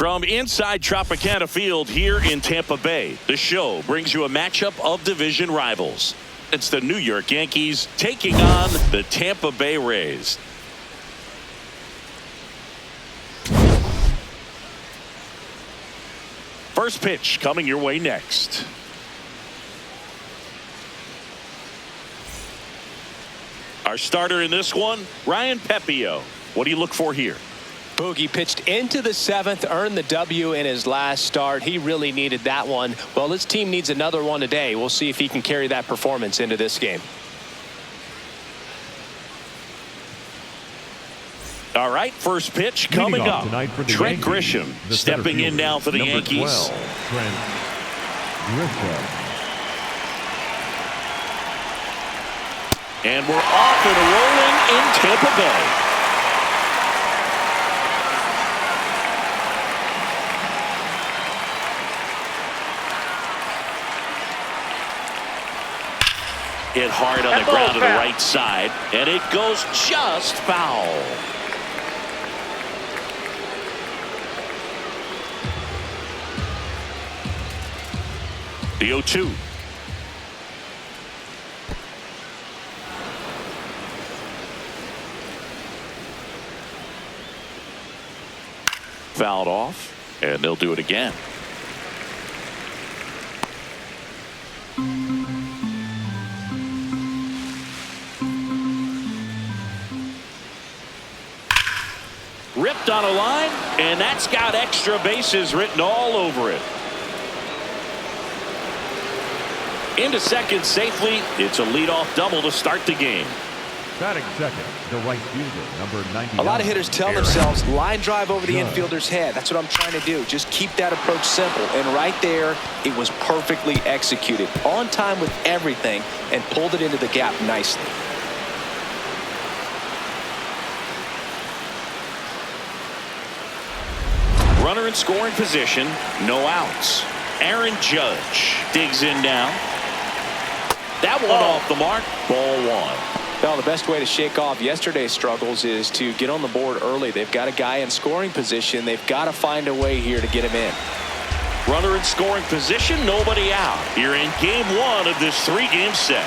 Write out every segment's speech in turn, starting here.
From inside Tropicana Field here in Tampa Bay, the show brings you a matchup of division rivals. It's the New York Yankees taking on the Tampa Bay Rays. First pitch coming your way next. Our starter in this one, Ryan Pepiot. What do you look for here? Boogie pitched into the seventh, earned the W in his last start. He really needed that one. Well, his team needs another one today. We'll see if he can carry that performance into this game. All right, first pitch coming up. Trent Grisham stepping in now for the Yankees. Trent Grisham. And we're off and rolling in Tampa Bay. Hit hard on the ground to the right side, and it goes just foul. The 0-2. Fouled off, and they'll do it again. Ripped on a line, and that's got extra bases written all over it. Into second safely. It's a leadoff double to start the game. Batting second, the right fielder, number 99. A lot of hitters tell themselves line drive over the infielder's head. That's what I'm trying to do. Just keep that approach simple. And right there, it was perfectly executed. On time with everything and pulled it into the gap nicely. Runner in scoring position, no outs. Aaron Judge digs in now. That one off the mark, ball one. Well, the best way to shake off yesterday's struggles is to get on the board early. They've got a guy in scoring position. They've got to find a way here to get him in. Runner in scoring position, nobody out. You're in game one of this three-game set.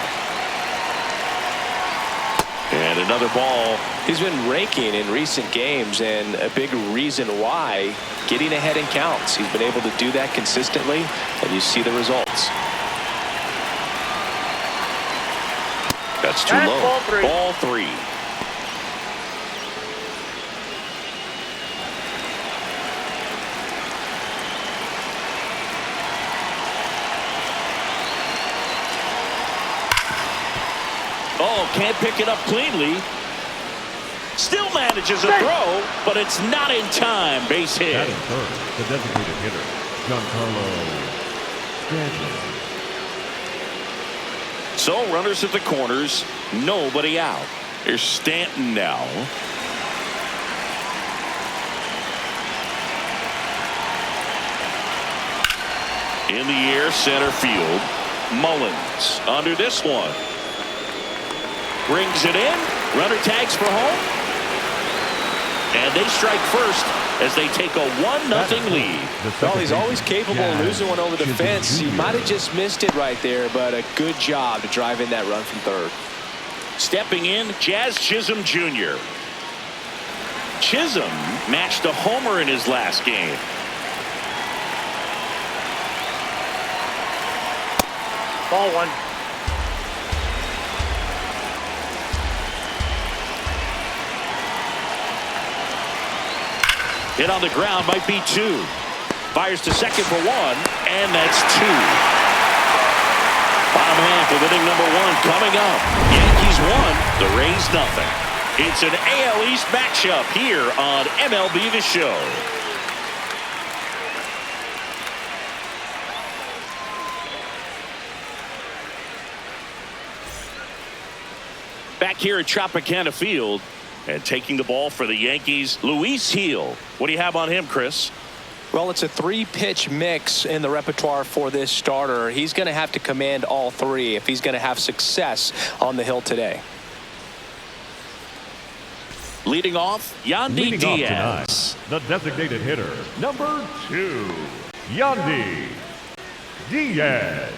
And another ball. He's been raking in recent games, and a big reason why, getting ahead in counts. He's been able to do that consistently, and you see the results. That's too low. Ball three. Oh, can't pick it up cleanly. Still manages a throw, but it's not in time. Base hit. Batting third, the designated hitter, Giancarlo Stanton. So runners at the corners, nobody out. Here's Stanton now. In the air, center field. Mullins under this one. Brings it in. Runner tags for home. And they strike first as they take a 1-0 lead. Well, he's always capable of losing one over the fence. He might have just missed it right there, but a good job to drive in that run from third. Stepping in, Jazz Chisholm Jr. Chisholm matched a homer in his last game. Ball one. Hit on the ground, might be two. Fires to second for one, and that's two. Bottom half of inning number one coming up. Yankees won, the Rays nothing. It's an AL East matchup here on MLB The Show. Back here at Tropicana Field, and taking the ball for the Yankees, Luis Gil. What do you have on him, Chris? Well, it's a three-pitch mix in the repertoire for this starter. He's going to have to command all three if he's going to have success on the hill today. Leading off, Yandy Leading off Diaz. tonight, the designated hitter, number 2, Yandy Diaz.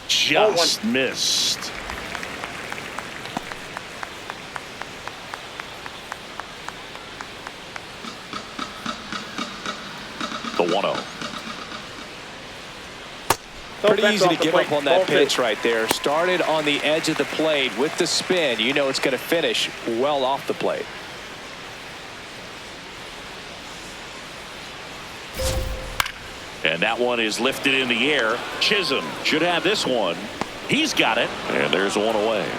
Just missed. The 1-0. Pretty easy to give up on that pitch right there. Started on the edge of the plate with the spin. You know it's going to finish well off the plate. And that one is lifted in the air. Chisholm should have this one. He's got it. And there's one away.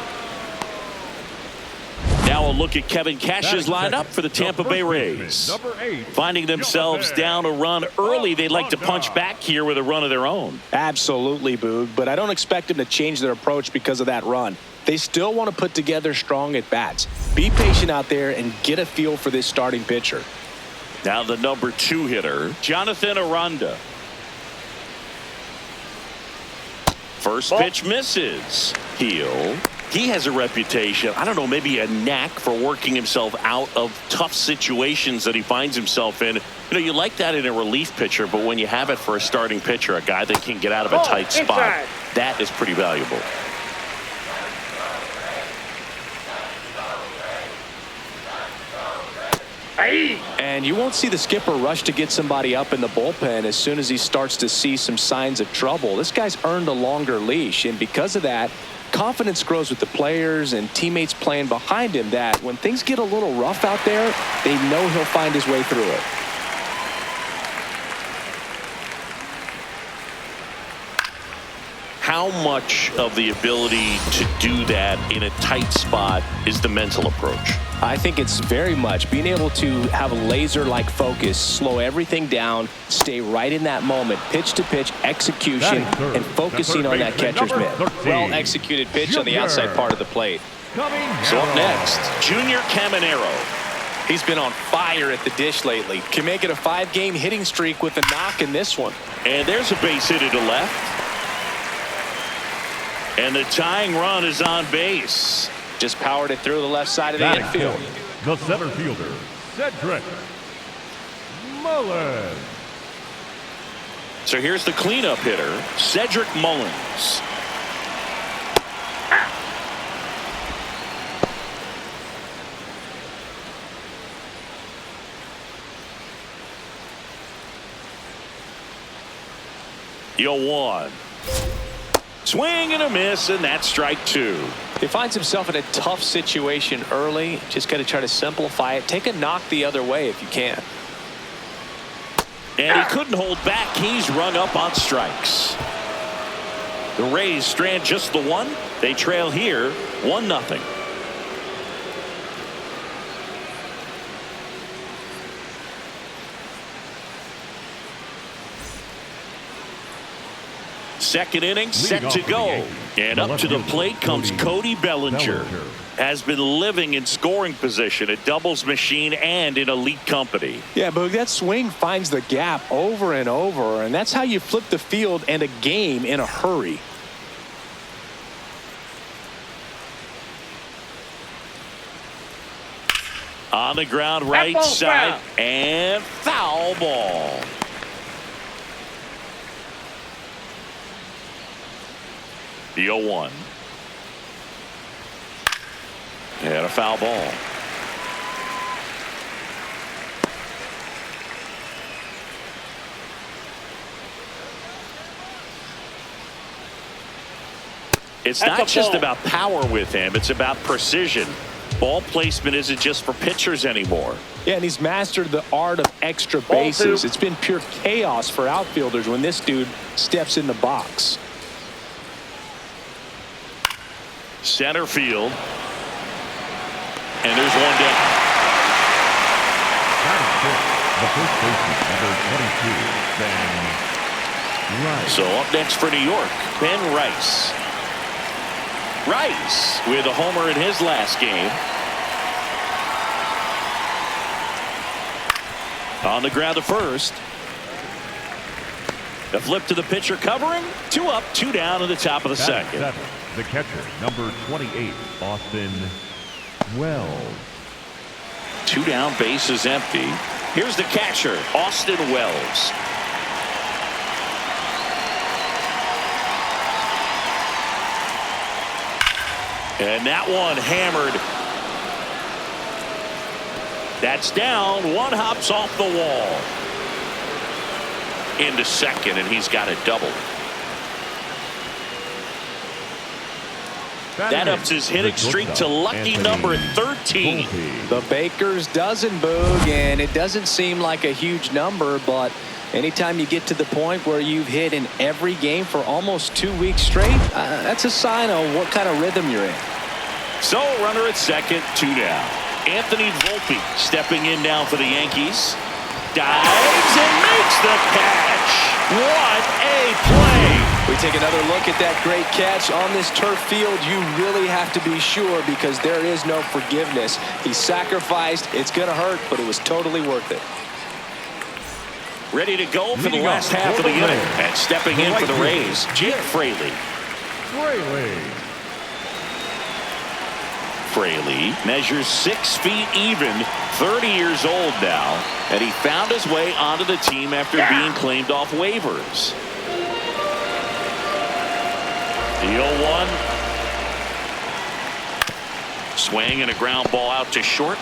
Now a look at Kevin Cash's lineup for the Tampa Bay Rays. Number 8, Finding themselves down a run early, they'd like to punch back here with a run of their own. Absolutely, Boog, but I don't expect them to change their approach because of that run. They still want to put together strong at-bats. Be patient out there and get a feel for this starting pitcher. Now the number 2 hitter, Jonathan Aranda. First pitch misses. Heel. He has a reputation, I don't know, maybe a knack for working himself out of tough situations that he finds himself in. You know, you like that in a relief pitcher, but when you have it for a starting pitcher, a guy that can get out of a tight spot, that is pretty valuable. And you won't see the skipper rush to get somebody up in the bullpen as soon as he starts to see some signs of trouble. This guy's earned a longer leash, and because of that, confidence grows with the players and teammates playing behind him that when things get a little rough out there, they know he'll find his way through it. How much of the ability to do that in a tight spot is the mental approach? I think it's very much being able to have a laser-like focus, slow everything down, stay right in that moment, pitch-to-pitch execution, and focusing on that catcher's mitt. Well-executed pitch on the outside part of the plate. So up next, Junior Caminero. He's been on fire at the dish lately. Can make it a 5-game hitting streak with a knock in this one. And there's a base hit to left. And the tying run is on base. Just powered it through the left side of the infield. The center fielder, Cedric Mullins. So here's the cleanup hitter, Cedric Mullins. The 0-1. Swing and a miss, and that's strike 2. He finds himself in a tough situation early. Just got to try to simplify it. Take a knock the other way if you can. And he couldn't hold back. He's rung up on strikes. The Rays strand just the one. They trail here 1-0. Second inning set to go. And up to the plate comes Cody Bellinger. Has been living in scoring position, a doubles machine, and in elite company. Yeah, Boog, that swing finds the gap over and over, and that's how you flip the field and a game in a hurry. On the ground, right side, and foul ball. The 0-1. And a foul ball. It's not just about power with him, it's about precision. Ball placement isn't just for pitchers anymore. Yeah, and he's mastered the art of extra bases. It's been pure chaos for outfielders when this dude steps in the box. Center field. And there's one down. The first baseman, number 22, Ben Rice. So up next for New York, Ben Rice. Rice with a homer in his last game. On the ground to first. The flip to the pitcher covering. 2 up, 2 down in the top of the second. The catcher, number 28, Austin Wells. 2 down, bases empty. Here's the catcher, Austin Wells. And that one hammered. That's down. One hops off the wall. Into second, and he's got a double. That ups his hitting streak to lucky number 13. The Baker's dozen, Boog, and it doesn't seem like a huge number, but anytime you get to the point where you've hit in every game for almost 2 weeks straight, that's a sign of what kind of rhythm you're in. So, runner at second, 2 down. Anthony Volpe stepping in now for the Yankees. Dives and makes the catch. What a play. We take another look at that great catch on this turf field. You really have to be sure because there is no forgiveness. He sacrificed. It's going to hurt, but it was totally worth it. Ready to go for the last half of the inning. And stepping in for the Rays, Jake Fraley. Fraley measures 6 feet even, 30 years old now, and he found his way onto the team after being claimed off waivers. The 0-1. Swing and a ground ball out to short.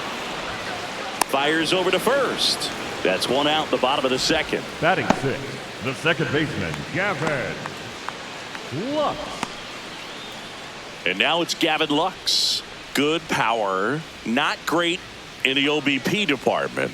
Fires over to first. That's 1 out, the bottom of the second. Batting 6, the second baseman, Gavin Lux. And now it's Gavin Lux. Good power, not great in the OBP department.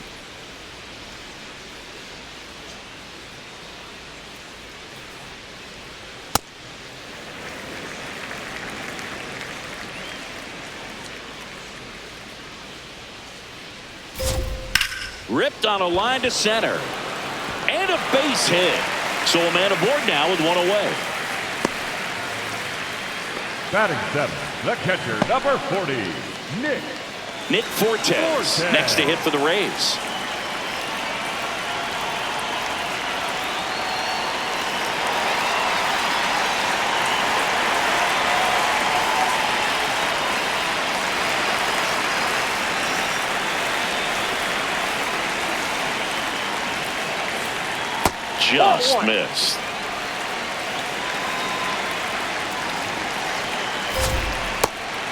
Ripped on a line to center. And a base hit. So a man aboard now with 1 away. Batting 7, the catcher, number 40, Nick Fortes. Next to hit for the Rays. Just missed.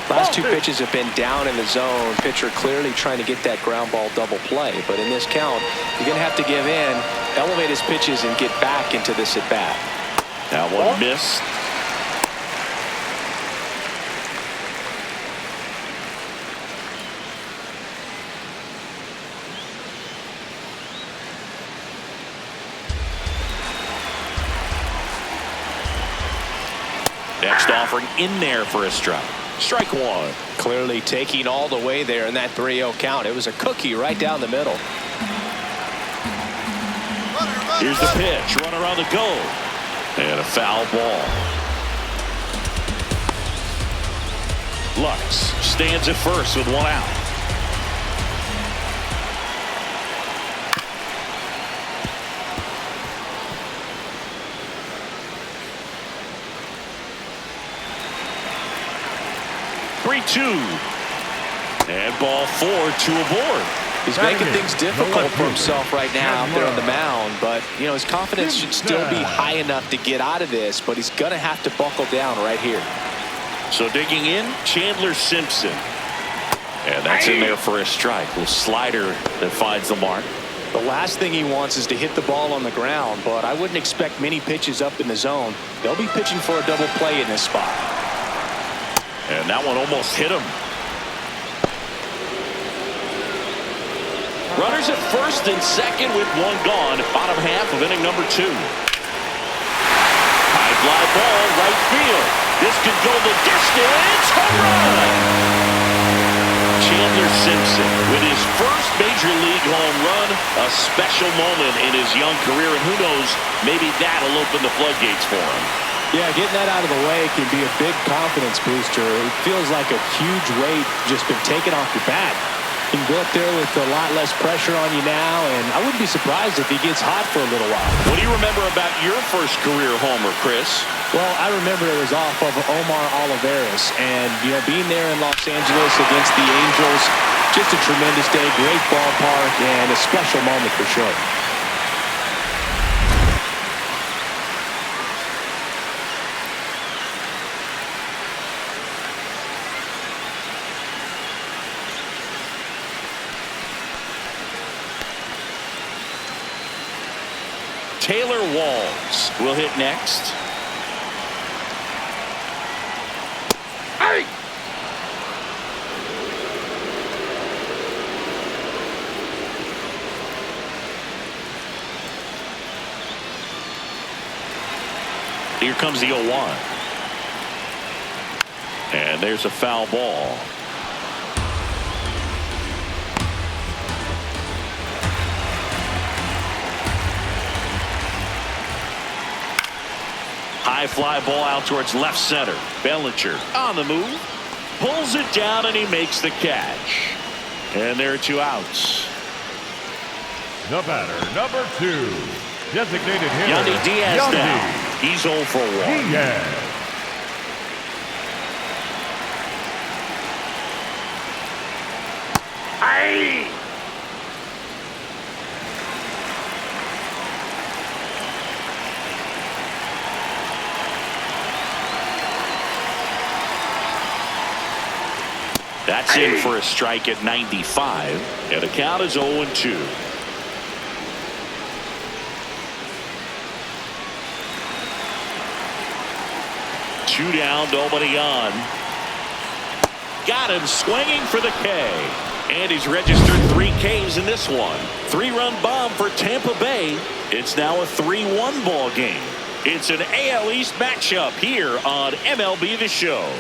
Last 2 pitches have been down in the zone. Pitcher clearly trying to get that ground ball double play. But in this count, you're going to have to give in, elevate his pitches, and get back into this at bat. That one missed. Next offering in there for a strike. Strike 1. Clearly taking all the way there in that 3-0 count. It was a cookie right down the middle. Here's the pitch. Runner on the go. And a foul ball. Lux stands at first with 1 out. And ball 4, 2 aboard. He's making things difficult for himself right now out there on the mound, but you know his confidence should still be high enough to get out of this, but he's going to have to buckle down right here. So digging in, Chandler Simpson. And that's in there for a strike. Little slider that finds the mark. The last thing he wants is to hit the ball on the ground, but I wouldn't expect many pitches up in the zone. They'll be pitching for a double play in this spot. And that one almost hit him. Runners at first and second with 1 gone. Bottom half of inning number 2. High fly ball, right field. This could go the distance. Home run! Chandler Simpson with his first major league home run. A special moment in his young career. And who knows, maybe that'll open the floodgates for him. Yeah, getting that out of the way can be a big confidence booster. It feels like a huge weight just been taken off your back. Can go up there with a lot less pressure on you now, and I wouldn't be surprised if he gets hot for a little while. What do you remember about your first career homer, Chris? Well, I remember it was off of Omar Oliveras, and being there in Los Angeles against the Angels, just a tremendous day, great ballpark, and a special moment for sure. Taylor Walls will hit next. Hey! Here comes the 0-1. And there's a foul ball. High fly ball out towards left center. Bellinger on the move. Pulls it down and he makes the catch. And there are 2 outs. The batter, number 2. Designated hitter. Yandy Diaz Yandy now. He's 0 for 1. Diaz. Hey! That's in for a strike at 95. And the count is 0-2. Two down, nobody on. Got him swinging for the K. And he's registered 3 Ks in this one. 3-run bomb for Tampa Bay. It's now a 3-1 ball game. It's an AL East matchup here on MLB The Show.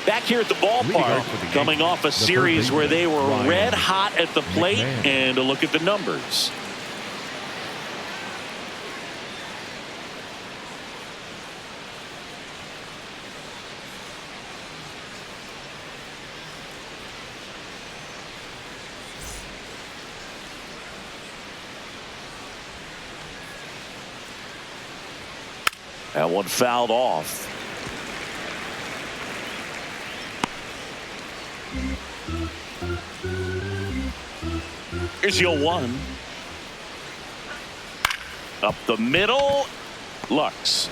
Back here at the ballpark, coming off a series where they were red hot at the plate, and a look at the numbers. That one fouled off. Here's your 1. Up the middle. Lux.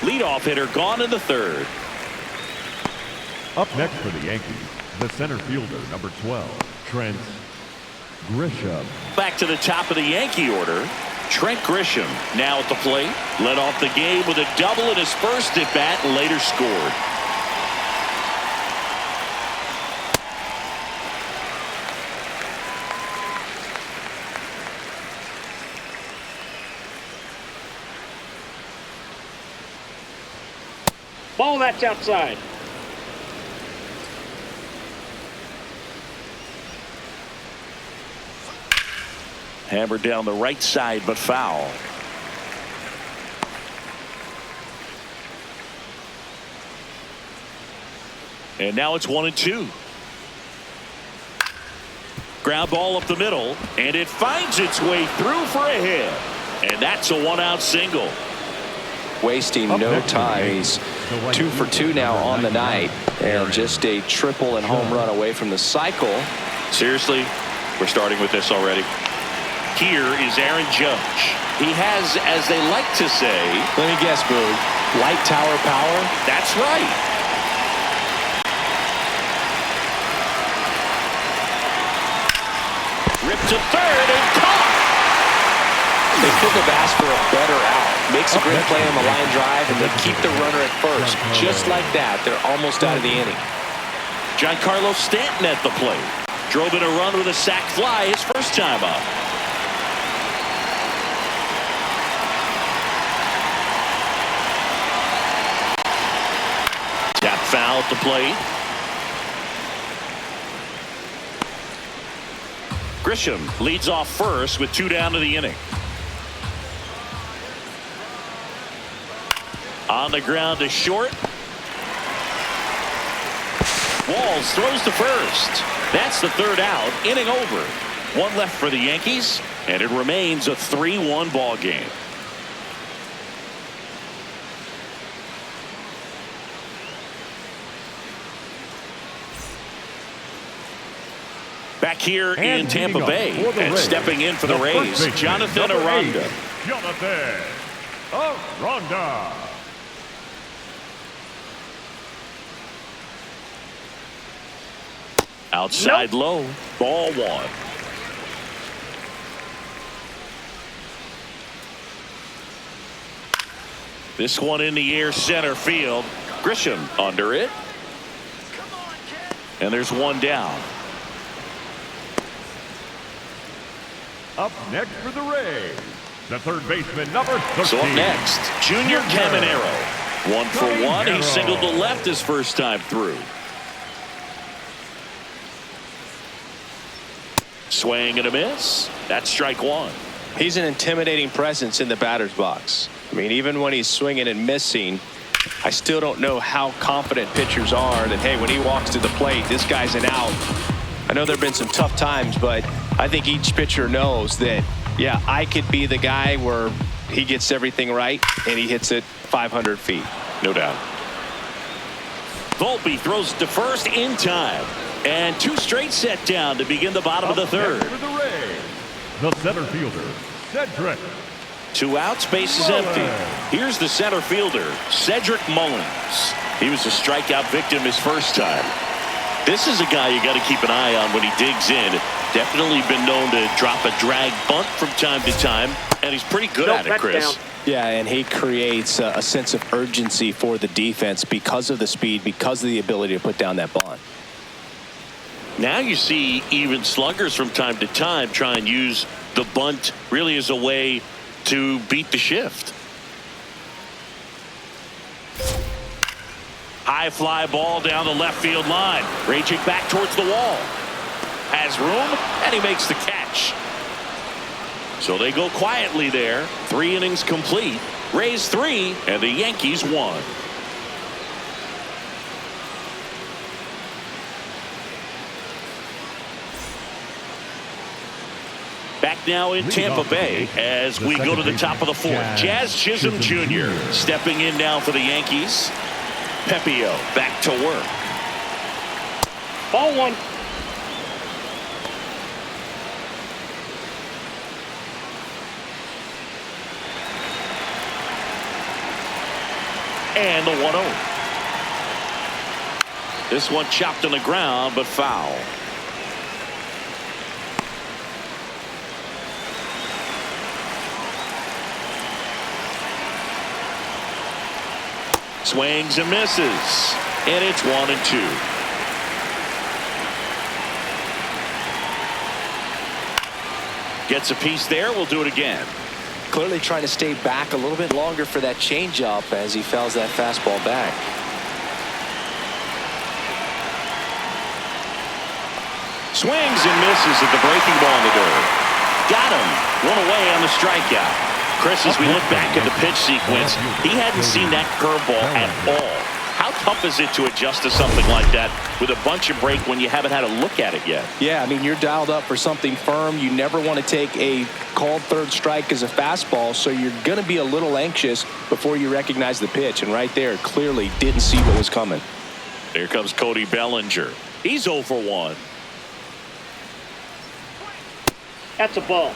Leadoff hitter gone in the 3rd. Up next for the Yankees, the center fielder, number 12, Trent Grisham. Back to the top of the Yankee order. Trent Grisham now at the plate. Led off the game with a double in his first at bat and later scored. Ball that's outside. Hammered down the right side, but foul. And now it's 1-2. Ground ball up the middle, and it finds its way through for a hit. And that's a 1-out single. Wasting no time. He's 2 for 2 now on the night, and just a triple and home run away from the cycle. Seriously, we're starting with this already. Here is Aaron Judge. He has, as they like to say, let me guess, Boog, light tower power? That's right. Ripped to third and caught. They couldn't have asked for a better out. Makes a great play on the line drive, and they keep the runner at first. Just like that, they're almost out of the inning. Giancarlo Stanton at the plate. Drove in a run with a sac fly his first time up. Tap foul at the plate. Grisham leads off first with 2 down to the inning. On the ground to short. Walls throws to first. That's the third out. Inning over. One left for the Yankees, and it remains a 3-1 ball game. Back here in Tampa Bay, and stepping in for the Rays, Jonathan Aranda. Jonathan Aranda. Outside low, ball one. This one in the air, center field. Grisham under it. And there's one down. Up next for the Rays, the third baseman, number 13. So up next, Junior Caminero. 1 for 1. He singled to left his first time through. Swing and a miss. That's strike one. He's an intimidating presence in the batter's box. I mean, even when he's swinging and missing, I still don't know how confident pitchers are that, hey, when he walks to the plate, this guy's an out. I know there have been some tough times, but I think each pitcher knows that, yeah, I could be the guy where he gets everything right and he hits it 500 feet. No doubt. Volpe throws to first in time. And 2 straight set down to begin the bottom of the third. For the Rays, the center fielder, Cedric. 2 outs, base is empty. Here's the center fielder, Cedric Mullins. He was a strikeout victim his first time. This is a guy you got to keep an eye on when he digs in. Definitely been known to drop a drag bunt from time to time, and he's pretty good at it, Chris. Yeah, and he creates a sense of urgency for the defense because of the speed, because of the ability to put down that bunt. Now you see even sluggers from time to time try and use the bunt really as a way to beat the shift. High fly ball down the left field line. Raging back towards the wall. Has room, and he makes the catch. So they go quietly there. 3 innings complete. Rays 3, and the Yankees 1. Back now in Tampa Bay as we go to the top of the 4th. Jazz Chisholm Jr. stepping in now for the Yankees. Pepio back to work. Ball 1. And the 1-0. This one chopped on the ground, but foul. Swings and misses. And it's 1-2. Gets a piece there. We'll do it again. Clearly trying to stay back a little bit longer for that changeup as he fouls that fastball back. Swings and misses at the breaking ball in the dirt. Got him. 1 away on the strikeout. Chris, as we look back at the pitch sequence, he hadn't seen that curveball at all. How tough is it to adjust to something like that with a bunch of break when you haven't had a look at it yet? Yeah, I mean, you're dialed up for something firm. You never want to take a called third strike as a fastball, so you're going to be a little anxious before you recognize the pitch. And right there, clearly didn't see what was coming. Here comes Cody Bellinger. He's 0 for 1. That's a ball.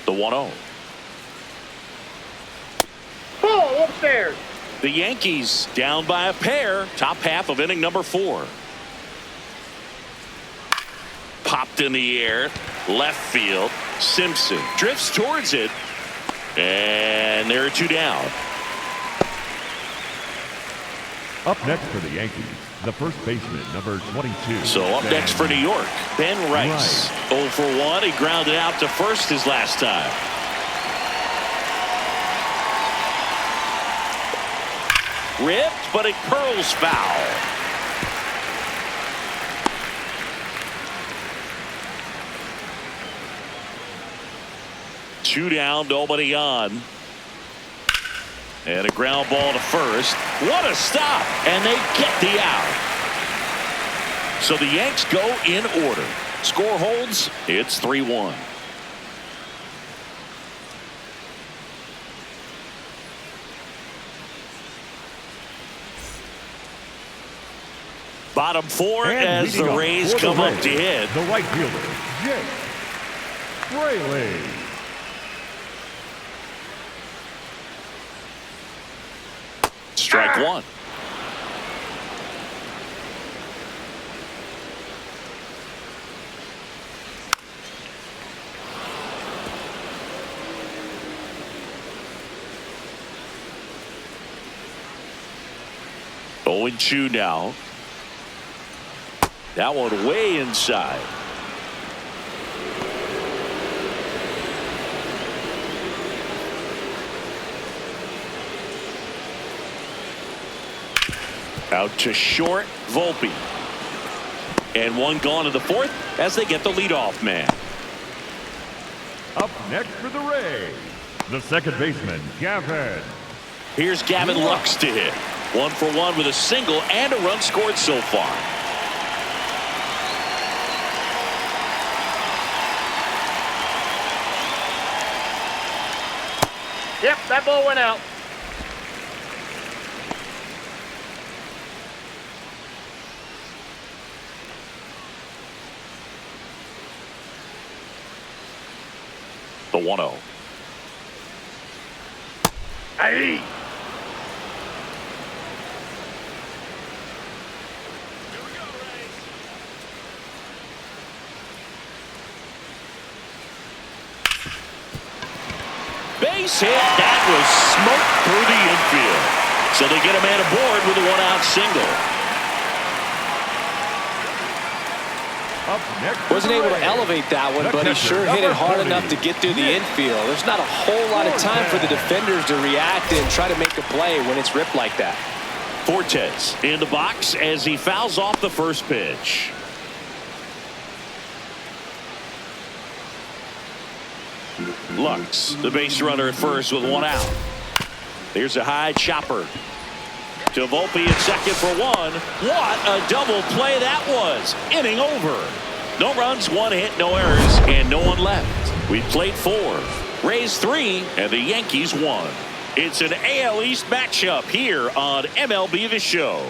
The 1-0. Ball upstairs. The Yankees down by a pair. Top half of inning number 4. Popped in the air. Left field. Simpson drifts towards it. And there are 2 down. Up next for the Yankees, the first baseman, number 22. So up next for New York, Ben Rice. 0 for 1. He grounded out to first his last time. Ripped, but it curls foul. 2 down, nobody on. And a ground ball to first. What a stop! And they get the out. So the Yanks go in order. Score holds. It's 3-1. Bottom 4 And as the leading up Rays for the come up Rays, to hit. The right fielder, Jake Fraley. Strike one. Oh, and 2 now. That one way inside. Out to short, Volpe. And one gone in the 4th as they get the leadoff man. Up next for the Rays, the second baseman, Gavin. Here's Gavin Lux to hit. 1 for 1 with a single and a run scored so far. Yep, that ball went out. The 1-0. Hey. Base hit. That was smoke through the infield. So they get a man aboard with a 1-out single. Up next for Wasn't the able to Rays, elevate that one, the but he catcher, sure hit it number hard 30, enough to get through the infield. There's not a whole lot of time for the defenders to react and try to make a play when it's ripped like that. Fortes in the box as he fouls off the first pitch. Lux, the base runner at first with 1 out. Here's a high chopper to Volpe at second for 1. What a double play that was. Inning over. No runs, 1 hit, no errors, and no one left. We played 4. Rays 3 and the Yankees 1. It's an AL East matchup here on MLB The Show.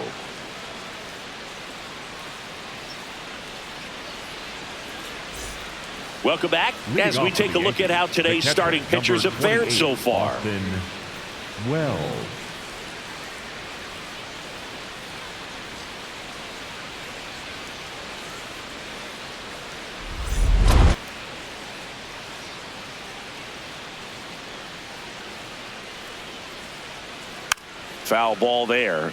Welcome back as we take a look at how today's starting pitchers have fared so far. Well, Foul ball there.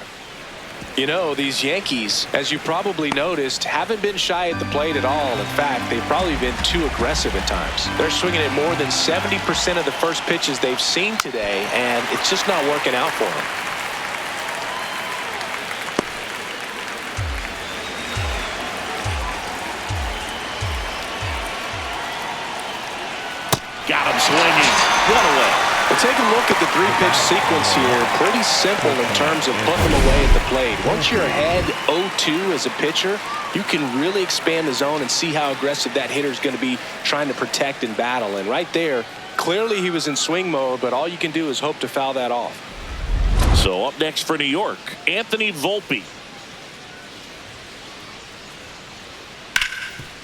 You know, these Yankees, as you probably noticed, haven't been shy at the plate at all. In fact, they've probably been too aggressive at times. They're swinging at more than 70% of the first pitches they've seen today, and it's just not working out for them. Got him swinging. Run away. But take a look at the 3-pitch sequence here. Pretty simple in terms of putting them away at the plate. Once you're ahead 0-2 as a pitcher, you can really expand the zone and see how aggressive that hitter is going to be trying to protect and battle. And right there, clearly he was in swing mode, but all you can do is hope to foul that off. So up next for New York, Anthony Volpe.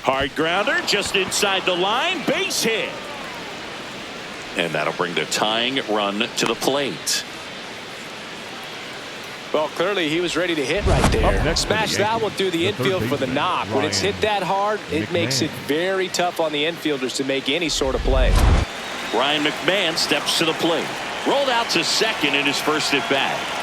Hard grounder just inside the line. Base hit. And that'll bring the tying run to the plate. Well, clearly he was ready to hit right there. Smash that one through the infield for the knock. When it's hit that hard, it makes it very tough on the infielders to make any sort of play. Ryan McMahon steps to the plate. Rolled out to second in his first at bat.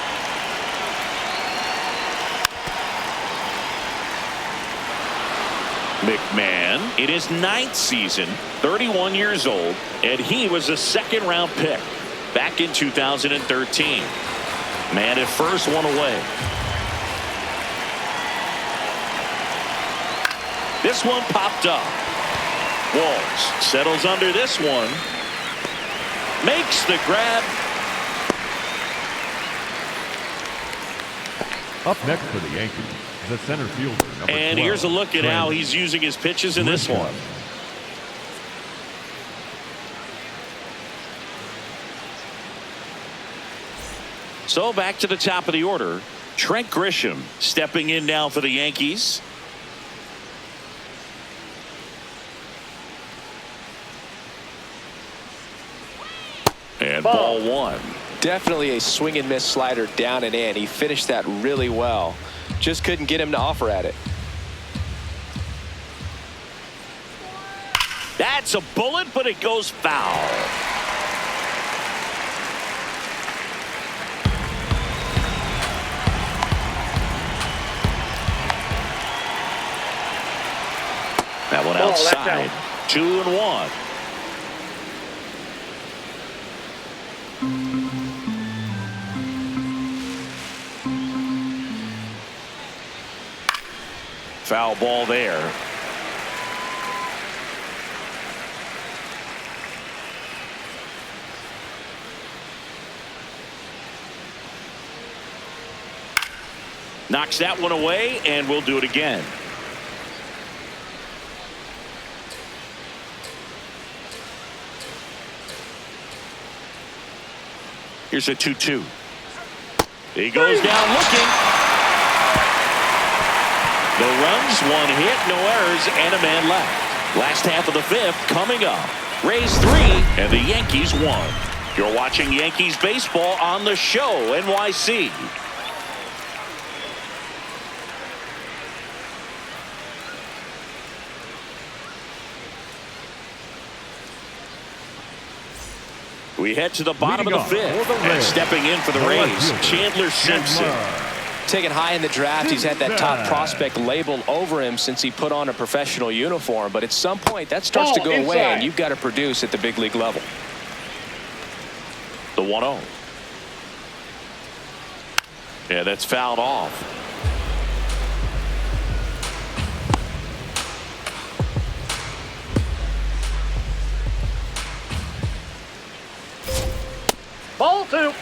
McMahon in his 9th season, 31 years old, and he was a second-round pick back in 2013. Man at first, 1 away. This one popped up. Walls settles under this one. makes the grab. Up next for the Yankees, the center fielder, number And 12, here's a look at how Trent he's using his pitches in this Grisham. one. So back to the top of the order. Trent Grisham stepping in now for the Yankees. And ball one. Definitely a swing and miss slider down and in. He finished that really well. Just couldn't get him to offer at it. That's a bullet, but it goes foul. That one outside. 2-1. Foul ball there. Knocks that one away, and we'll do it again. Here's a 2-2. He goes down looking. No runs, one hit, no errors, and a man left. Last half of the fifth coming up. Rays 3 and the Yankees 1. You're watching Yankees baseball on the show, NYC. We head to the bottom of the fifth, and stepping in for the Rays, Chandler Simpson. Taken high in the draft, he's had that top prospect label over him since he put on a professional uniform, but at some point that starts to go away, and you've got to produce at the big league level. The 1-0. Yeah, that's fouled off. Ball two.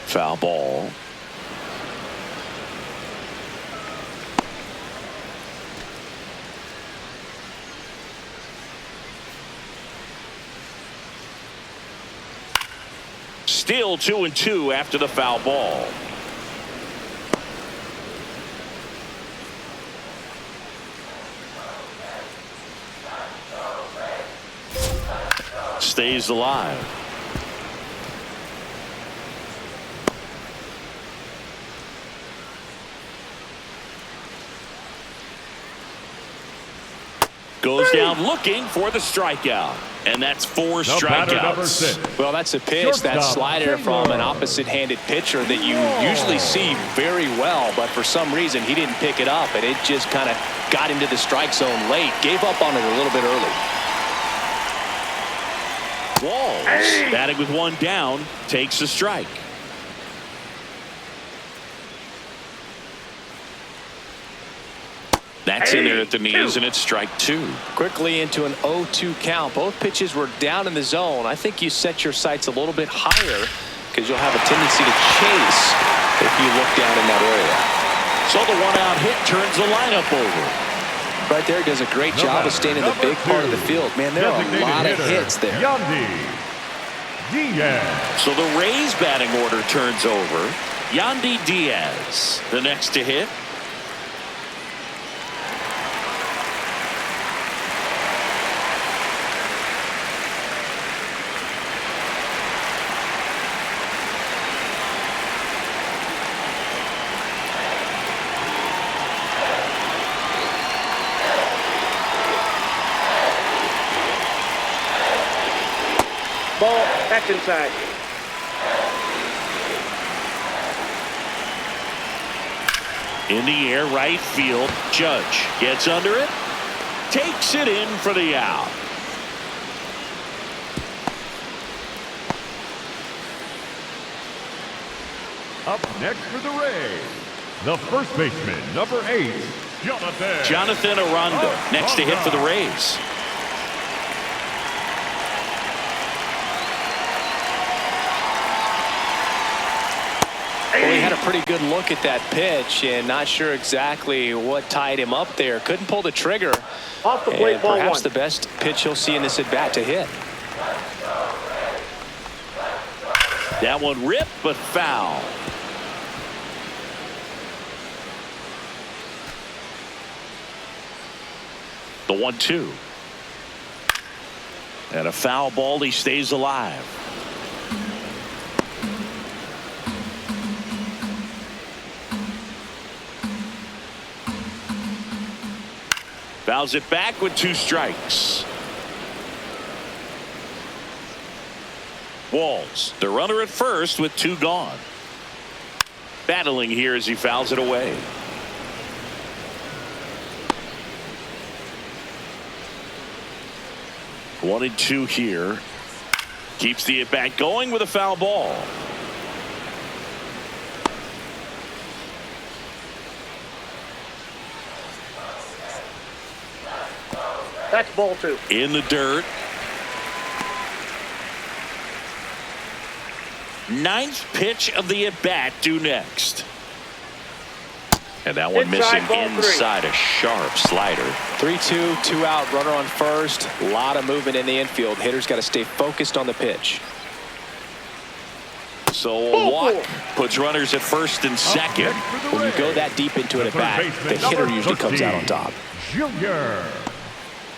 Foul ball. Still 2-2 after the foul ball. Stays alive. Goes down looking for the strikeout. And that's 4 strikeouts. Well, that's a pitch, that slider from an opposite-handed pitcher that you usually see very well, but for some reason he didn't pick it up, and it just kind of got into the strike zone late. Gave up on it a little bit early. Walls, batting with one down, takes a strike. That's in there at the knees, and it's strike 2. Quickly into an 0-2 count. Both pitches were down in the zone. I think you set your sights a little bit higher because you'll have a tendency to chase if you look down in that area. So the one-out hit turns the lineup over. Right there, does a great job of staying in the big part of the field. Man, there are a lot of hits there. Diaz. So the Rays batting order turns over. Yandy Diaz, the next to hit. Ball back inside. In the air, right field. Judge gets under it. Takes it in for the out. Up next for the Rays, The first baseman, number 8, Jonathan Aranda, next to hit for the Rays. Well, he had a pretty good look at that pitch and not sure exactly what tied him up there. Couldn't pull the trigger. Off the plate, and ball perhaps 1. the best pitch he'll see in this at-bat to hit. That one ripped, but foul. The 1-2. And a foul ball. He stays alive. Fouls it back with 2 strikes. Walls, the runner at first with 2 gone. Battling here as he fouls it away. One and 2 here. Keeps the at-bat going with a foul ball. That's ball 2. In the dirt. 9th pitch of the at-bat due next. And that one Inside, missing ball 3. inside, a sharp slider. 3-2, 2 out, runner on first. A lot of movement in the infield. Hitters got to stay focused on the pitch. So a walk puts runners at first and second. When you go that deep into an at-bat, the hitter usually comes out on top. Junior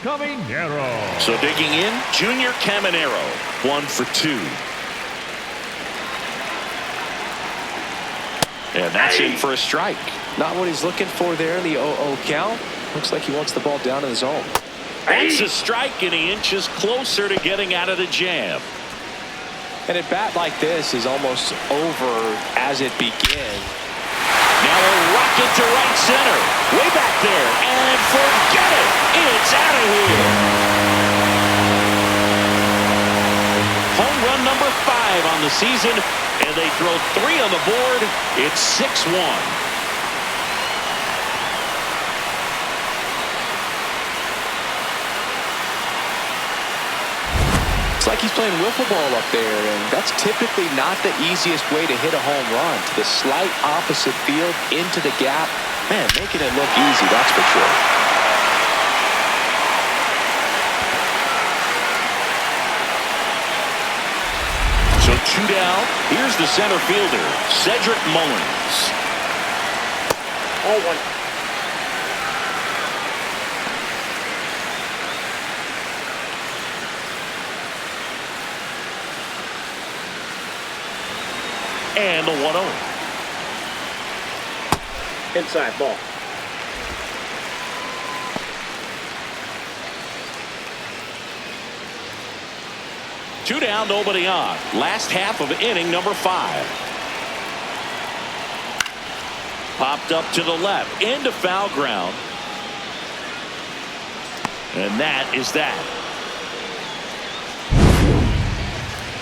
Caminero. So digging in, Junior Caminero, 1 for 2. And that's in for a strike. Not what he's looking for there in the 0-0 count. Looks like he wants the ball down in the zone. That's a strike, and he inches closer to getting out of the jam. An at-bat like this is almost over as it begins. Now a rocket to right center. Way back there. And forget it. It's out of here. Home run number 5 on the season. And they throw 3 on the board. It's 6-1. It's like he's playing wiffle ball up there, and that's typically not the easiest way to hit a home run. To the slight opposite field, into the gap. Man, making it look easy, that's for sure. So 2 down. Here's the center fielder, Cedric Mullins. Ball 1. And the 1-0. Inside, ball. Two down, nobody on. Last half of inning number 5. Popped up to the left, into foul ground. And that is that.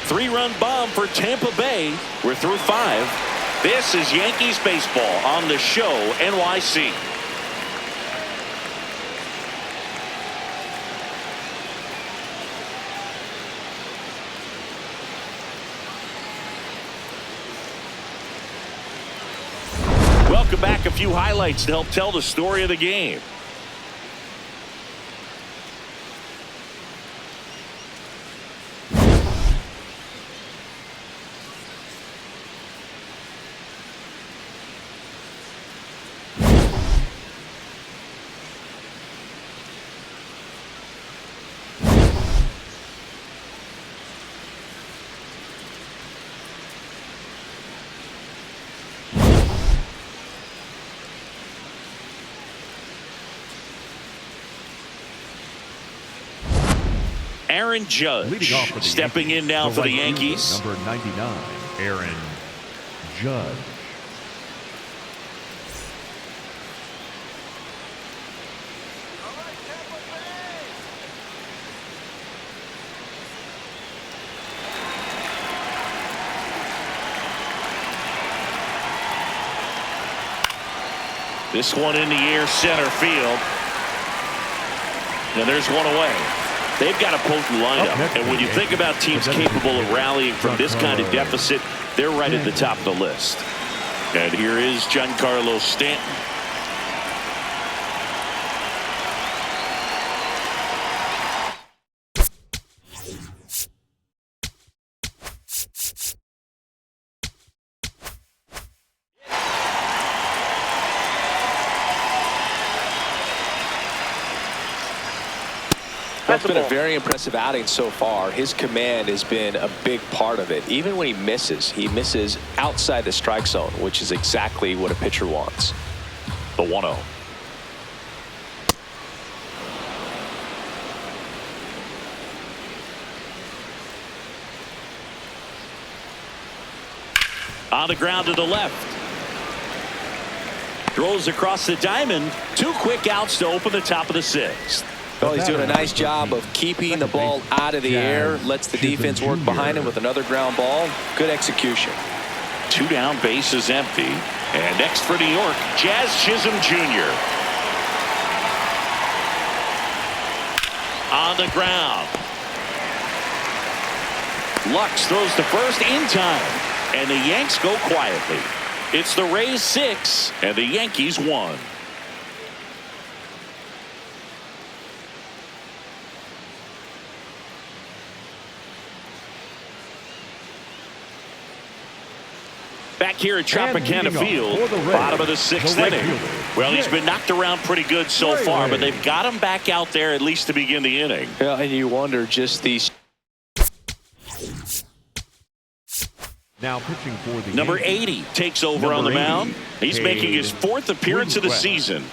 3-run bomb for Tampa Bay. We're through 5. This is Yankees baseball on the show NYC. Welcome back. A few highlights to help tell the story of the game. Aaron Judge Leading off for the stepping Yankees, in now for the right fielder, Yankees. Number 99, Aaron Judge. This one in the air, center field. And there's one away. They've got a potent lineup. And when you think about teams capable of rallying from this kind of deficit, they're right at the top of the list. And here is Giancarlo Stanton. It's been a very impressive outing so far. His command has been a big part of it. Even when he misses outside the strike zone, which is exactly what a pitcher wants. The 1-0. On the ground to the left. Throws across the diamond. 2 quick outs to open the top of the 6th. Well, he's doing a nice job of keeping the ball out of the air. Lets the defense work behind him with another ground ball. Good execution. 2 down, bases empty. And next for New York, Jazz Chisholm Jr. On the ground. Lux throws to first in time. And the Yanks go quietly. It's the Rays 6 and the Yankees 1. Back here at Tropicana Field, bottom of the 6th inning. Well, he's been knocked around pretty good so far, but they've got him back out there at least to begin the inning. Yeah, and you wonder just these. Now pitching for the Number Yankees. 80 takes over on the mound. He's making his 4th appearance of the season.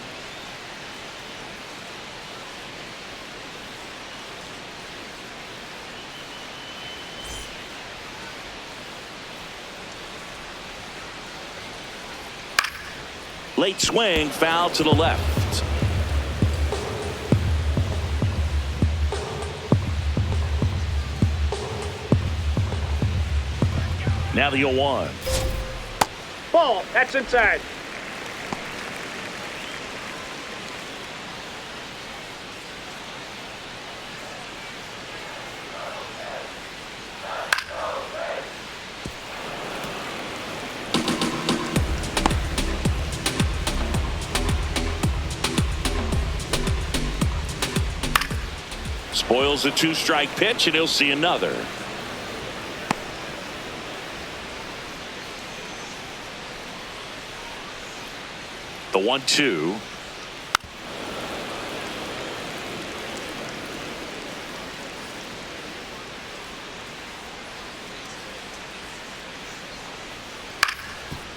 Late swing, foul to the left. Now the 0-1. Ball. That's inside. Spoils a 2-strike pitch, and he'll see another. The 1-2.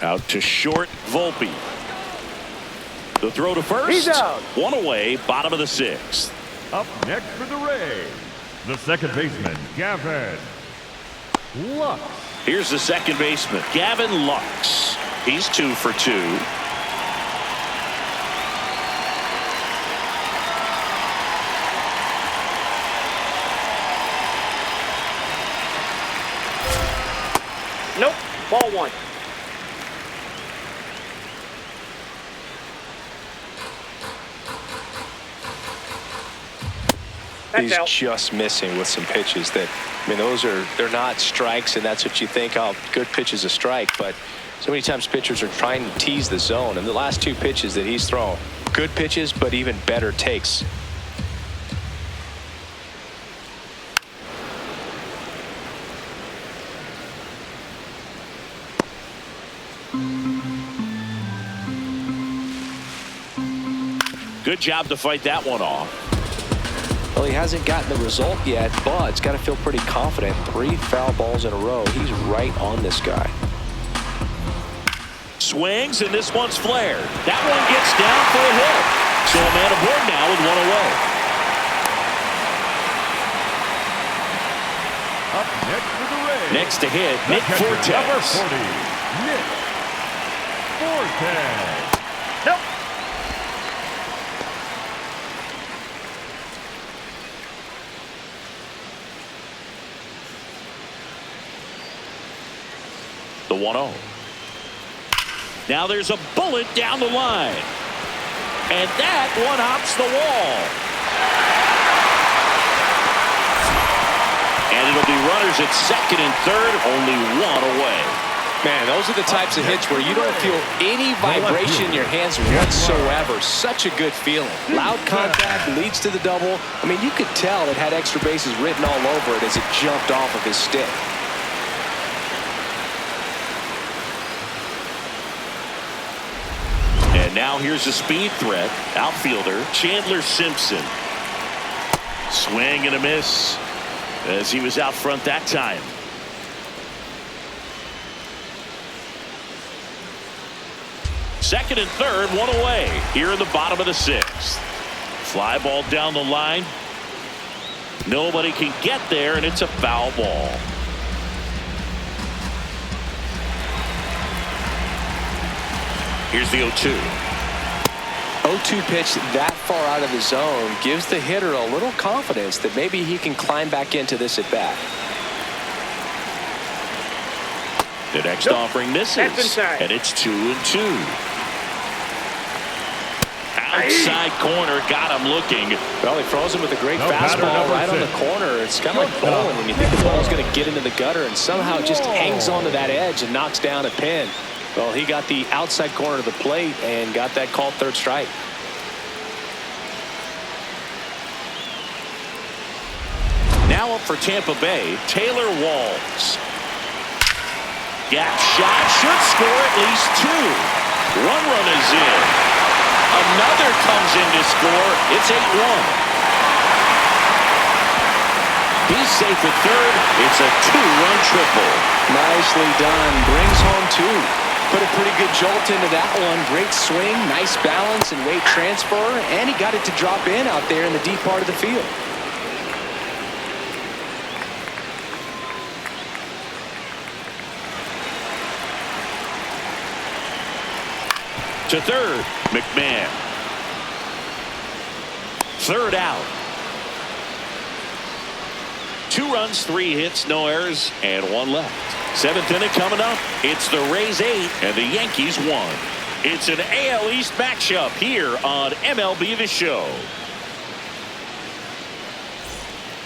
Out to short, Volpe. The throw to first. He's out. 1 away, bottom of the 6th. Up next for the Rays, the second baseman, Gavin Lux. Here's the second baseman, Gavin Lux. He's 2 for 2. Nope. Ball 1. That's He's out. just missing with some pitches that, I mean, they're not strikes, and that's what you think, oh, good pitch is a strike. But so many times pitchers are trying to tease the zone, and the last 2 pitches that he's thrown, good pitches, but even better takes. Good job to fight that one off. Well, he hasn't gotten the result yet, but it's got to feel pretty confident. 3 foul balls in a row. He's right on this guy. Swings, and this one's flared. That one gets down for a hit. So a man aboard now with 1 away. Up next for the Rays. Next to hit, the Nick catcher, Fortes. Number 40, Nick Fortes. Nope. The 1-0. Now there's a bullet down the line. And that one hops the wall. And it'll be runners at second and third, only one away. Man, those are the types of hits where you don't feel any vibration in your hands whatsoever. Such a good feeling. Loud contact leads to the double. I mean, you could tell it had extra bases written all over it as it jumped off of his stick. And now here's a speed threat. Outfielder Chandler Simpson. Swing and a miss as he was out front that time. Second and third, one away here in the bottom of the sixth. Fly ball down the line. Nobody can get there, and it's a foul ball. Here's the 0-2. 0-2 pitch that far out of the zone gives the hitter a little confidence that maybe he can climb back into this at bat. The next offering misses, and it's 2-2. Outside corner, got him looking. Well, he throws him with a great fastball right on the corner. It's kind of like bowling when you think the ball's going to get into the gutter and somehow it just hangs onto that edge and knocks down a pin. Well, he got the outside corner of the plate and got that called third strike. Now up for Tampa Bay, Taylor Walls. Gap shot, should score at least two. One run is in. Another comes in to score. It's 8-1. He's safe at third. It's a two-run triple. Nicely done. Brings home two. Put a pretty good jolt into that one. Great swing, nice balance and weight transfer, and he got it to drop in out there in the deep part of the field. To third, McMahon. Third out. 2 runs, 3 hits, no errors, and 1 left. 7th inning coming up. It's the Rays 8 and the Yankees 1. It's an AL East matchup here on MLB The Show.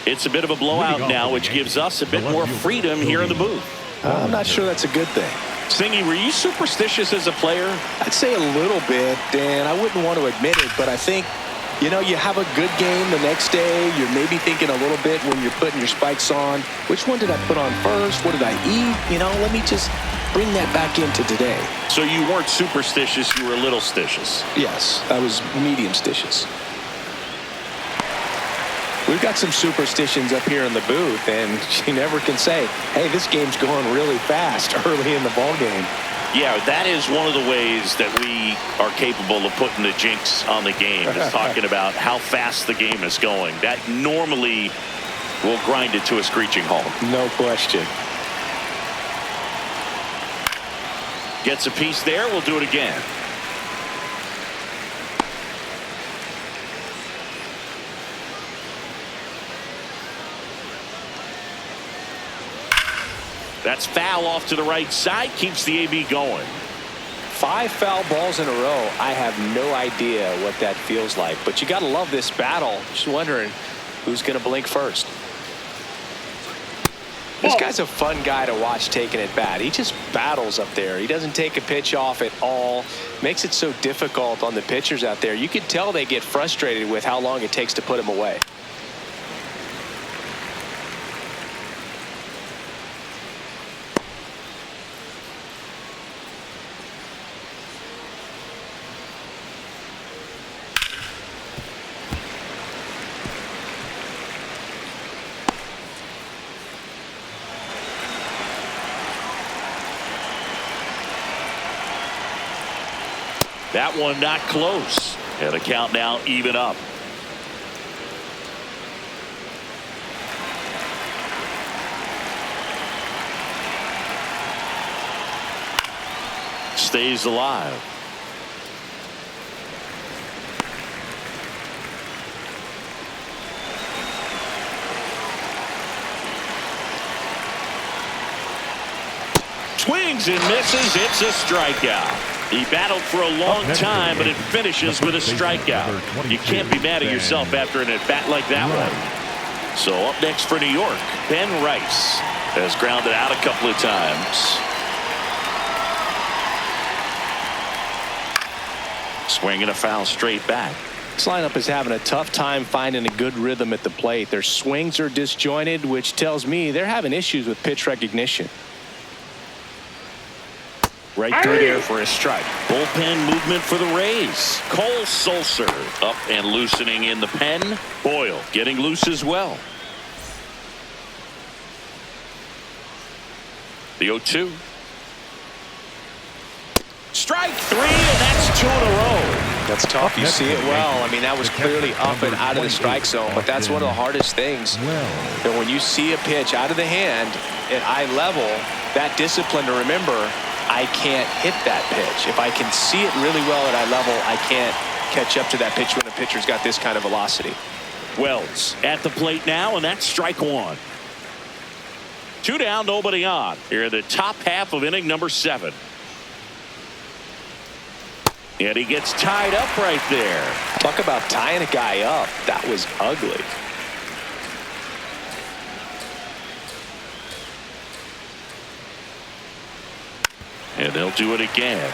It's a bit of a blowout now, which gives us a bit more freedom here in the booth. I'm not sure that's a good thing. Singy, were you superstitious as a player? I'd say a little bit, and I wouldn't want to admit it, but I think, you know, you have a good game the next day. You're maybe thinking a little bit when you're putting your spikes on. Which one did I put on first? What did I eat? You know, let me just bring that back into today. So you weren't superstitious, you were a little stitious. Yes, I was medium stitious. We've got some superstitions up here in the booth, and you never can say, hey, this game's going really fast early in the ball game. Yeah, that is one of the ways that we are capable of putting the jinx on the game, is talking about how fast the game is going. That normally will grind it to a screeching halt. No question. Gets a piece there. We'll do it again. That's foul off to the right side. Keeps the AB going. 5 foul balls in a row. I have no idea what that feels like. But you got to love this battle. Just wondering who's going to blink first. This guy's a fun guy to watch taking at bat. He just battles up there. He doesn't take a pitch off at all. Makes it so difficult on the pitchers out there. You can tell they get frustrated with how long it takes to put him away. That one not close. And the count now even up. Stays alive. Swings and misses. It's a strikeout. He battled for a long next time, but it Yankees, finishes the with a first baseman, strikeout. number 22, You can't be mad at yourself after an at-bat like that one. So up next for New York, Ben Rice has grounded out a couple of times. Swinging a foul straight back. This lineup is having a tough time finding a good rhythm at the plate. Their swings are disjointed, which tells me they're having issues with pitch recognition. Right through there for a strike. Bullpen movement for the Rays. Cole Sulser up and loosening in the pen. Boyle getting loose as well. The 0-2. Strike three, and that's 2 in a row. That's tough. You see it well. I mean, that was clearly up and out of the strike zone, but that's one of the hardest things. And when you see a pitch out of the hand at eye level, that discipline to remember, I can't hit that pitch. If I can see it really well at eye level, I can't catch up to that pitch when a pitcher's got this kind of velocity. Wells at the plate now, and that's strike one. 2 down, nobody on. Here in the top half of inning number 7. And he gets tied up right there. Talk about tying a guy up. That was ugly. And they'll do it again.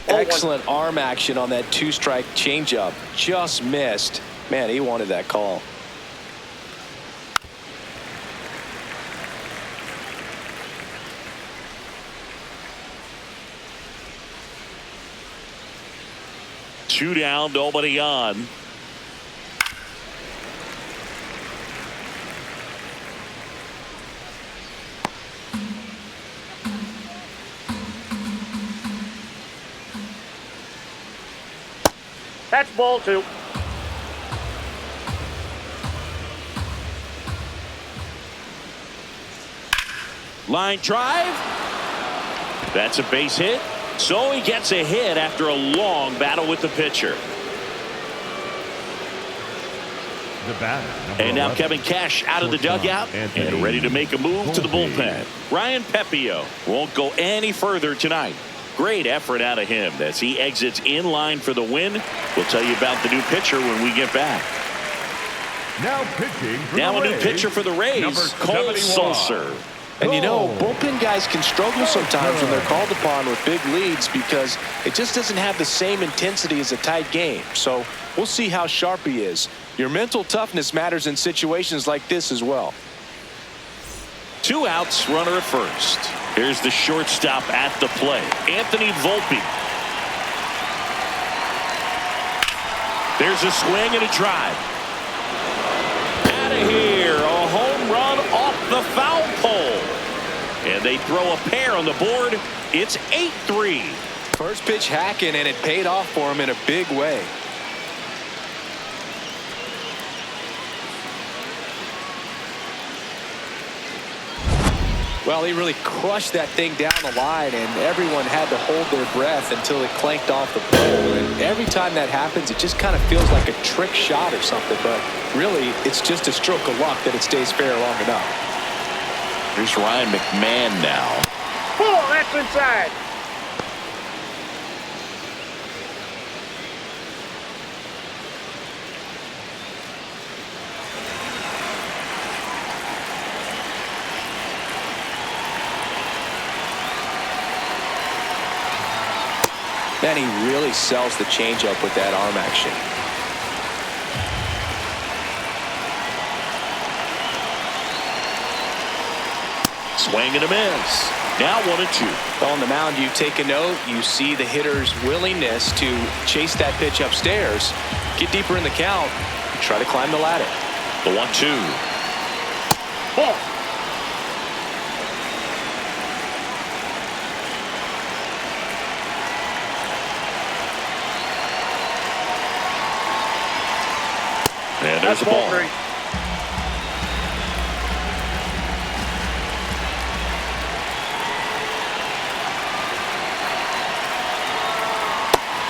Excellent arm action on that 2-strike changeup. Just missed. Man, he wanted that call. Two down, nobody on. That's ball 2. Line drive. That's a base hit. So he gets a hit after a long battle with the pitcher. The batter, And now 11, Kevin Cash out of the shortstop, dugout Anthony and ready to make a move to the Volpe. bullpen. Ryan Pepio won't go any further tonight. Great effort out of him as he exits in line for the win. We'll tell you about the new pitcher when we get back. Now pitching for Now the a new Rays, pitcher for the Rays, number Cole 71. Sulser. And you know, Cole bullpen guys can struggle sometimes when they're called upon with big leads because it just doesn't have the same intensity as a tight game. So we'll see how sharp he is. Your mental toughness matters in situations like this as well. 2 outs, runner at first. Here's the shortstop at the plate, Anthony Volpe. There's a swing and a drive. Out of here, a home run off the foul pole. And they throw a pair on the board. It's 8-3. First pitch hacking, and it paid off for him in a big way. Well, he really crushed that thing down the line, and everyone had to hold their breath until it clanked off the pole. And every time that happens, it just kind of feels like a trick shot or something. But really, it's just a stroke of luck that it stays fair long enough. Here's Ryan McMahon now. Ball, that's inside. Man, he really sells the changeup with that arm action. Swing and a miss. Now 1-2. Well, on the mound, you take a note. You see the hitter's willingness to chase that pitch upstairs, get deeper in the count, try to climb the ladder. The 1-2. Ball. And there's That's the ball ball. 3.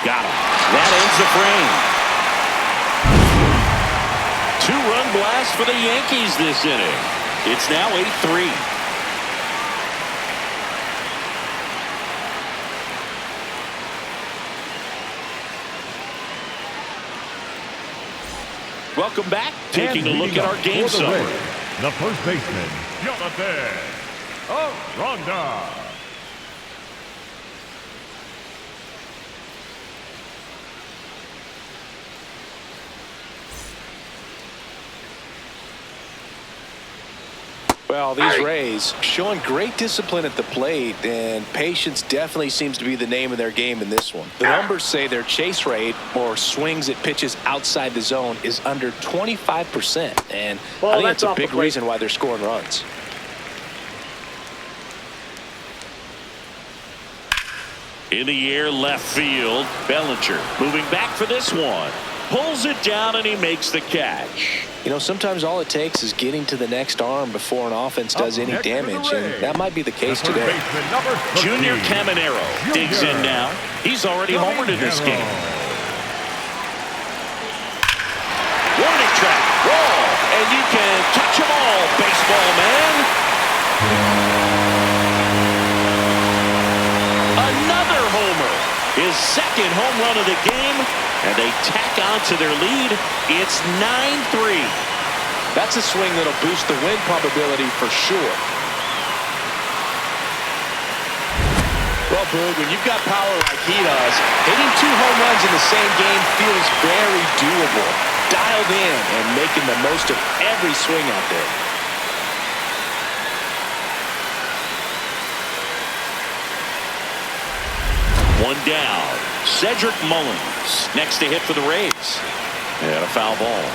Got him. That ends the frame. 2-run blast for the Yankees this inning. It's now 8-3. Welcome back. Taking a look at our game summary. The first baseman, Jonathan Ronda. Well, these Rays showing great discipline at the plate, and patience definitely seems to be the name of their game in this one. The numbers say their chase rate, or swings at pitches outside the zone, is under 25%, and I think that's a big reason why they're scoring runs. In the air, left field. Bellinger moving back for this one. Pulls it down, and he makes the catch. You know, sometimes all it takes is getting to the next arm before an offense does any damage, and that might be the case today. Junior Caminero digs in now. He's already homered in this game. Warning track. Wall. And you can touch them all, baseball man. Another homer. His second home run of the game. And they tack on to their lead. It's 9-3. That's a swing that'll boost the win probability for sure. Well, Boog, when you've got power like he does, hitting 2 home runs in the same game feels very doable. Dialed in and making the most of every swing out there. One down. Cedric Mullins next to hit for the Rays. And a foul ball.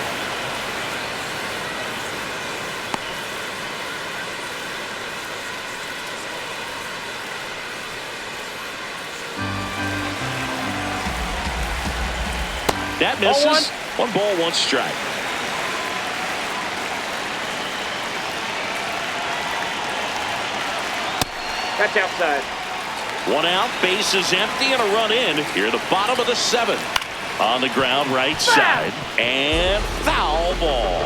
That misses. 1 ball, 1 strike. That's outside. 1 out, base is empty, and a run in here at the bottom of the 7th. On the ground, right side, and foul ball.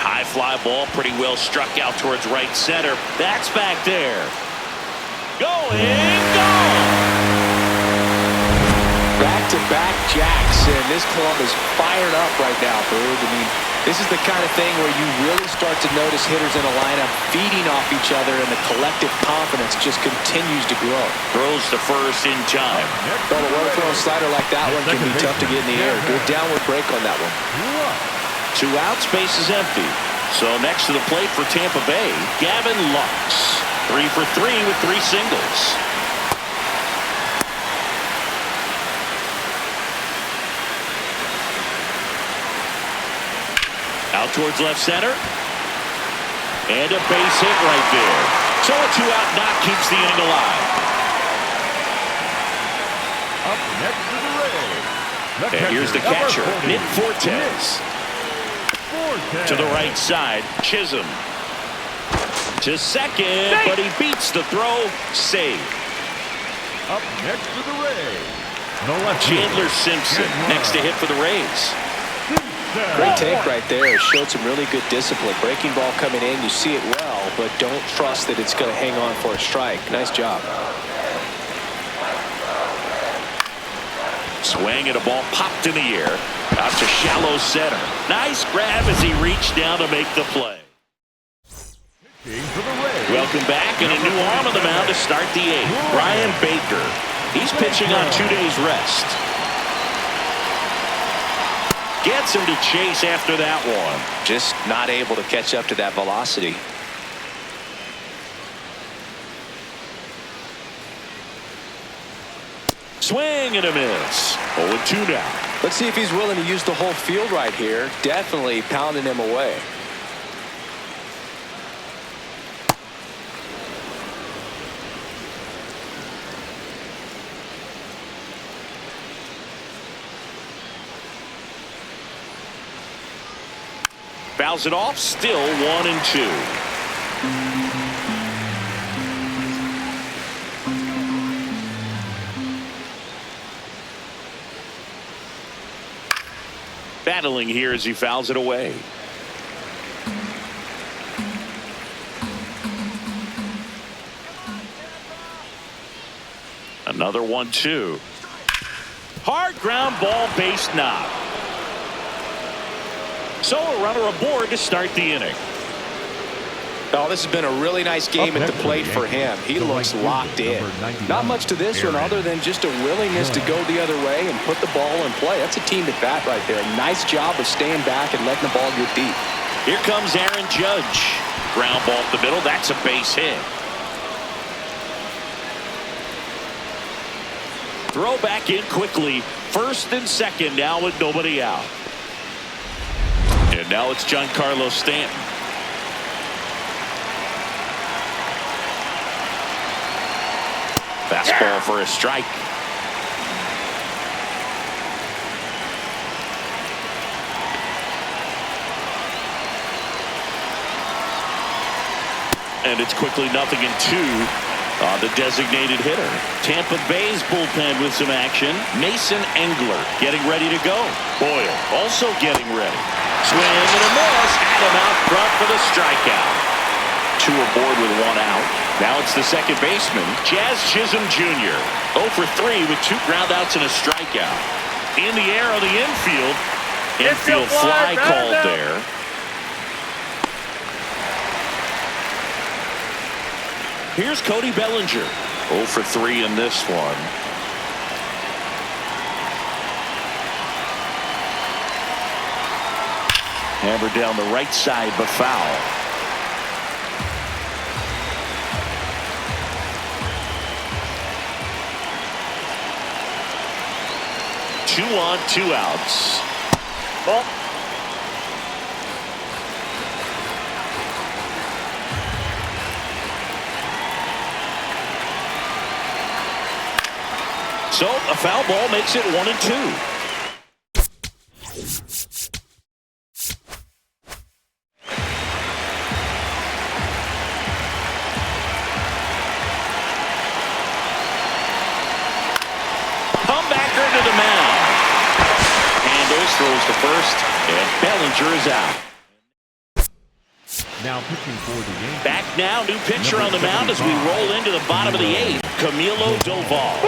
High fly ball, pretty well struck out towards right center. That's back there. Going, gone. Back-to-back jacks, and this club is fired up right now, Boog. I mean, this is the kind of thing where you really start to notice hitters in a lineup feeding off each other, and the collective confidence just continues to grow. Throws to first in time. Well, a well-thrown slider like that one can be tough to get in the air. Good downward break on that one. 2 outs, base is empty. So next to the plate for Tampa Bay, Gavin Lux. 3 for 3 with 3 singles. Out towards left center. And a base hit right there. So a 2-out knock keeps the inning alive. Up next to the Rays. And here's the catcher, Nick Fortes. To the right side, Chisholm. To second, but he beats the throw. Save. Up next to the Rays. The left Chandler Simpson next to hit for the Rays. Great take right there. Showed some really good discipline. Breaking ball coming in, you see it well, but don't trust that it's going to hang on for a strike. Nice job. Swing and a ball popped in the air. Out to shallow center. Nice grab as he reached down to make the play. Welcome back, and a new arm on the mound to start the 8th. Brian Baker. He's pitching on 2 days rest. Gets him to chase after that one. Just not able to catch up to that velocity. Swing and a miss. 0-2 now. Let's see if he's willing to use the whole field right here. Definitely pounding him away. Fouls it off, still 1-2. battling here as he fouls it away. Another 1-2. Hard ground ball, base knock. So a runner aboard to start the inning. Oh, this has been a really nice game at the plate for him. He looks locked in. Not much to this one other than just a willingness to go the other way and put the ball in play. That's a team at bat right there. Nice job of staying back and letting the ball get deep. Here comes Aaron Judge. Ground ball up the middle. That's a base hit. Throw back in quickly. First and second now with nobody out. And now it's Giancarlo Stanton. Fastball for a strike. And it's quickly 0-2 on the designated hitter. Tampa Bay's bullpen with some action. Mason Engler getting ready to go. Boyle also getting ready. Swing and a miss. Adam out front for the strikeout. 2 aboard with 1 out. Now it's the second baseman, Jazz Chisholm Jr. 0 for 3 with 2 groundouts and a strikeout. In the air on the infield. Infield fly called there. Here's Cody Bellinger. 0 for 3 in this one. Hammered down the right side, but foul. Two on, 2 outs. Ball. So a foul ball makes it 1-2. Comebacker to the mound. Handles, throws to first, and Bellinger is out. Now pitching for the Yankees. Back now, new pitcher on the mound as we roll into the bottom of the 8th. Camilo Doval.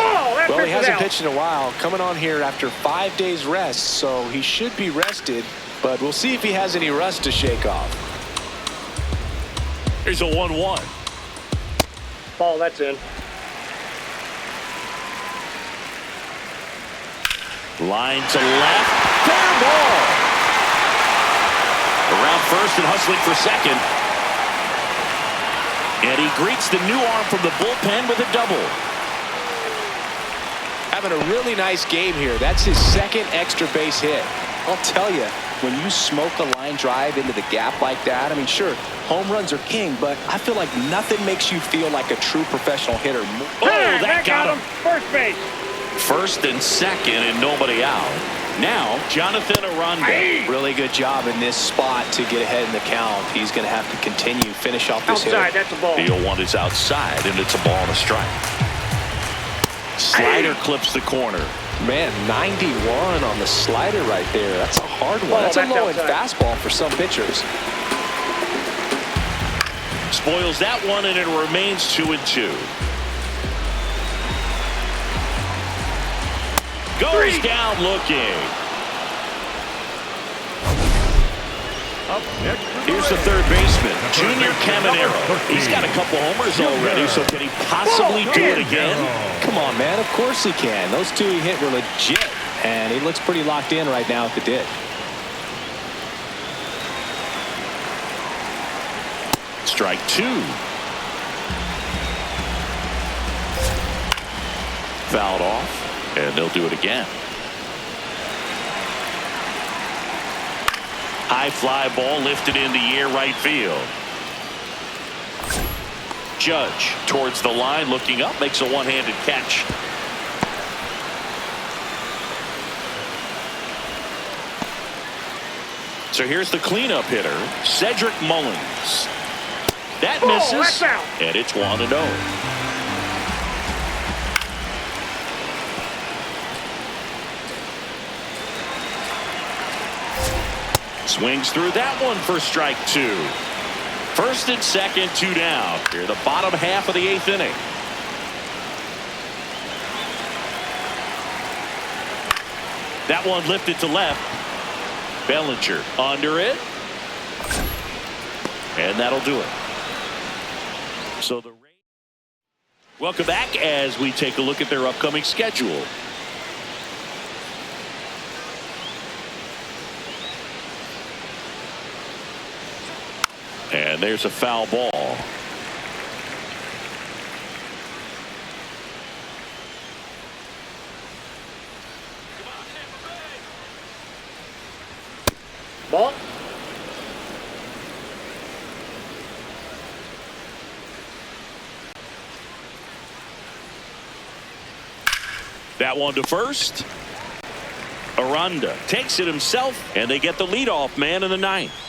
Well, he hasn't pitched in a while. Coming on here after 5 days rest, so he should be rested. But we'll see if he has any rust to shake off. Here's a 1-1. Ball, that's in. Line to left. Fair ball. Around first and hustling for second. And he greets the new arm from the bullpen with a double. Having a really nice game here. That's his second extra base hit. I'll tell you, when you smoke a line drive into the gap like that, I mean, sure, home runs are king, but I feel like nothing makes you feel like a true professional hitter. Oh, that got him. First base. First and second and nobody out. Now, Jonathan Aranda. Really good job in this spot to get ahead in the count. He's going to have to continue, finish off this Outside, hitter. that's a ball. The 0-1 is outside, and it's a ball and a strike. Slider clips the corner. Man, 91 on the slider right there. That's a hard one. Ball, That's a back low-end outside. fastball for some pitchers. Spoils that one, and it remains 2-2. Goes down looking. Up next. Here's the third baseman, Junior Caminero. He's got a couple homers already, so can he possibly do it again? Come on, man. Of course he can. Those 2 he hit were legit, and he looks pretty locked in right now at the dish. Strike 2. Fouled off, and they'll do it again. High fly ball lifted in the air right field. Judge towards the line, looking up, makes a one-handed catch. So here's the cleanup hitter, Cedric Mullins. That misses, that's out. and it's 1-0. Swings through that one for strike 2. First and second, 2 down. Here, the bottom half of the 8th inning. That one lifted to left. Bellinger under it. And that'll do it. So the welcome back as we take a look at their upcoming schedule. And there's a foul ball. Ball. That one to first. Aranda takes it himself, and they get the leadoff man in the 9th.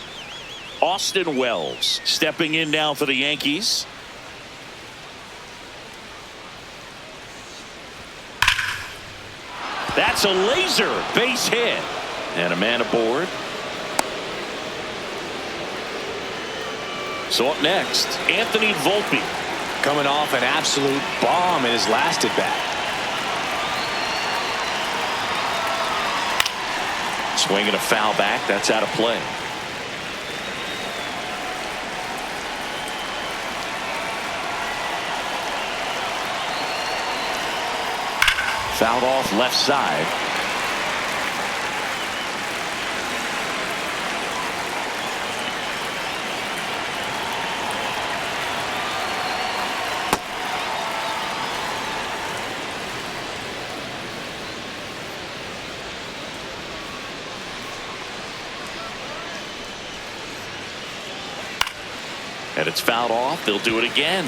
Austin Wells stepping in now for the Yankees. That's a laser base hit. And a man aboard. So up next, Anthony Volpe. Coming off an absolute bomb in his last at bat. Swinging a foul back. That's out of play. Fouled off left side. And it's fouled off. They'll do it again.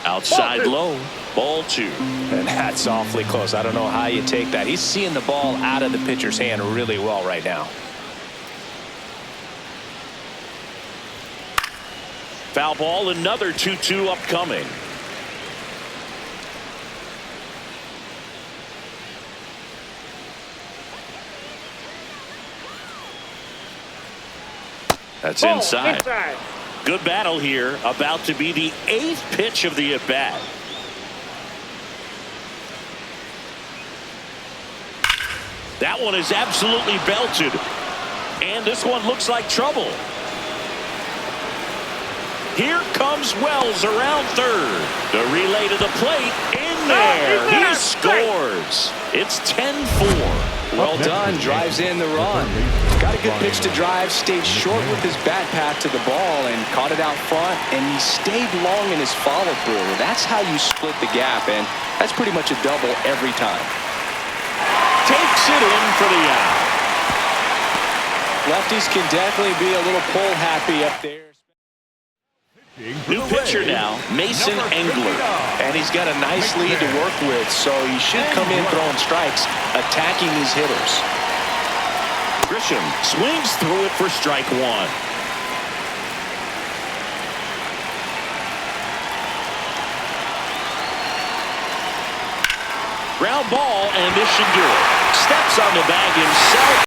Outside low. Ball 2. And that's awfully close. I don't know how you take that. He's seeing the ball out of the pitcher's hand really well right now. Foul ball. Another 2-2 upcoming. That's inside. Good battle here. About to be the 8th pitch of the at-bat. That one is absolutely belted. And this one looks like trouble. Here comes Wells around third. The relay to the plate. In there. He scores. It's 10-4. Well done. Drives in the run. Got a good pitch to drive. Stayed short with his bat path to the ball and caught it out front. And he stayed long in his follow through. That's how you split the gap. And that's pretty much a double every time. Takes it in for the out. Lefties can definitely be a little pull happy up there. New pitcher now, Mason Engler. And he's got a nice lead to work with, so he should come in throwing strikes, attacking these hitters. Grisham swings through it for strike 1. Ground ball, and this should do it. Steps on the bag himself.